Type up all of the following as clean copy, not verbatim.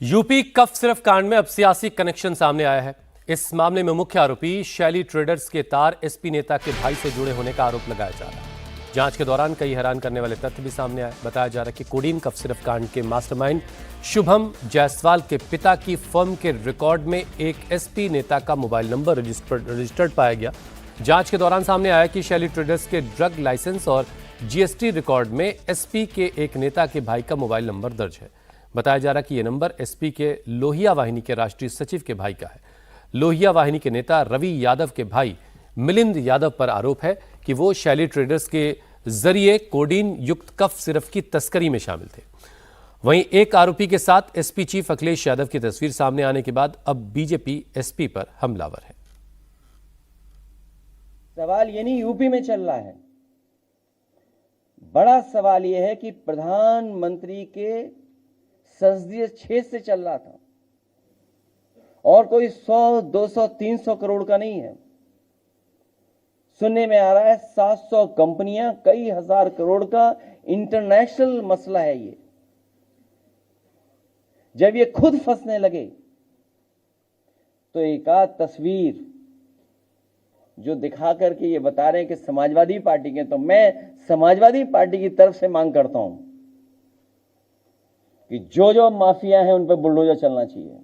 UP कफ सिरफ कांड में अब सियासी कनेक्शन सामने आया है। इस मामले में मुख्य आरोपी शैली ट्रेडर्स के तार एसपी नेता के भाई से जुड़े होने का आरोप लगाया जा रहा है। जांच के दौरान कई हैरान करने वाले तथ्य भी सामने आए। बताया जा रहा है कि कोडीन कफ सिरफ कांड के मास्टरमाइंड शुभम जायसवाल के पिता की फर्म के रिकॉर्ड में एक एसपी नेता का मोबाइल नंबर रजिस्टर्ड पाया गया। जांच के दौरान सामने आया कि शैली ट्रेडर्स के ड्रग लाइसेंस और जीएसटी रिकॉर्ड में एसपी के एक नेता के भाई का मोबाइल नंबर दर्ज है। बताया जा रहा है कि यह नंबर एसपी के लोहिया वाहिनी के राष्ट्रीय सचिव के भाई का है। लोहिया वाहिनी के नेता रवि यादव के भाई मिलिंद यादव पर आरोप है कि वो शैली ट्रेडर्स के जरिए कोडीन युक्त कफ सिरफ की तस्करी में शामिल थे। वहीं एक आरोपी के साथ एसपी चीफ अखिलेश यादव की तस्वीर सामने आने के बाद अब बीजेपी एसपी पर हमलावर है। सवाल ये नहीं यूपी में चल रहा है, बड़ा सवाल यह है कि प्रधानमंत्री के संसदीय क्षेत्र से चल रहा था और कोई 100, 200, 300 करोड़ का नहीं है। सुनने में आ रहा है 700 कंपनियां, कई हजार करोड़ का इंटरनेशनल मसला है ये। जब ये खुद फंसने लगे तो एक आध तस्वीर जो दिखा करके ये बता रहे हैं कि समाजवादी पार्टी के, तो मैं समाजवादी पार्टी की तरफ से मांग करता हूं कि जो माफिया हैं उन पर बुलडोजर चलना चाहिए।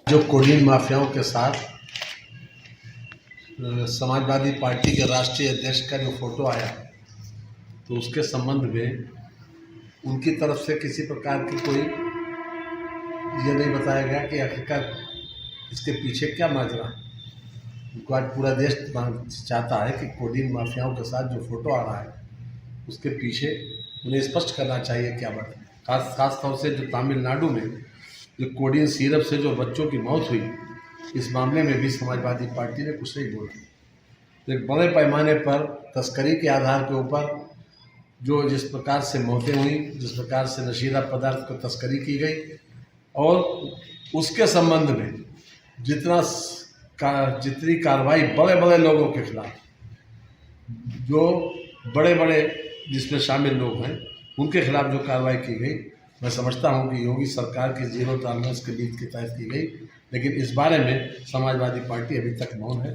जो कोडीन माफियाओं के साथ समाजवादी पार्टी के राष्ट्रीय अध्यक्ष का जो फोटो आया, तो उसके संबंध में उनकी तरफ से किसी प्रकार की कोई ये नहीं बताया गया कि आखिरकार इसके पीछे क्या माजरा है। उनको आज पूरा देश चाहता है कि कोडीन माफियाओं के साथ जो फोटो आ रहा है उसके पीछे उन्हें स्पष्ट करना चाहिए क्या बात है। खास तौर से जो तमिलनाडु में जो कोडीन सिरप से जो बच्चों की मौत हुई, इस मामले में भी समाजवादी पार्टी ने कुछ नहीं बोला। तो एक बड़े पैमाने पर तस्करी के आधार के ऊपर जो जिस प्रकार से मौतें हुई, जिस प्रकार से नशीला पदार्थ को तस्करी की गई और उसके संबंध में जितनी कार्रवाई बड़े बड़े लोगों के खिलाफ, जो बड़े बड़े जिसमें शामिल लोग हैं उनके खिलाफ जो कार्रवाई की गई, मैं समझता हूं कि योगी सरकार की जीरो टॉलरेंस के नीति के तहत की गई। लेकिन इस बारे में समाजवादी पार्टी अभी तक मौन है।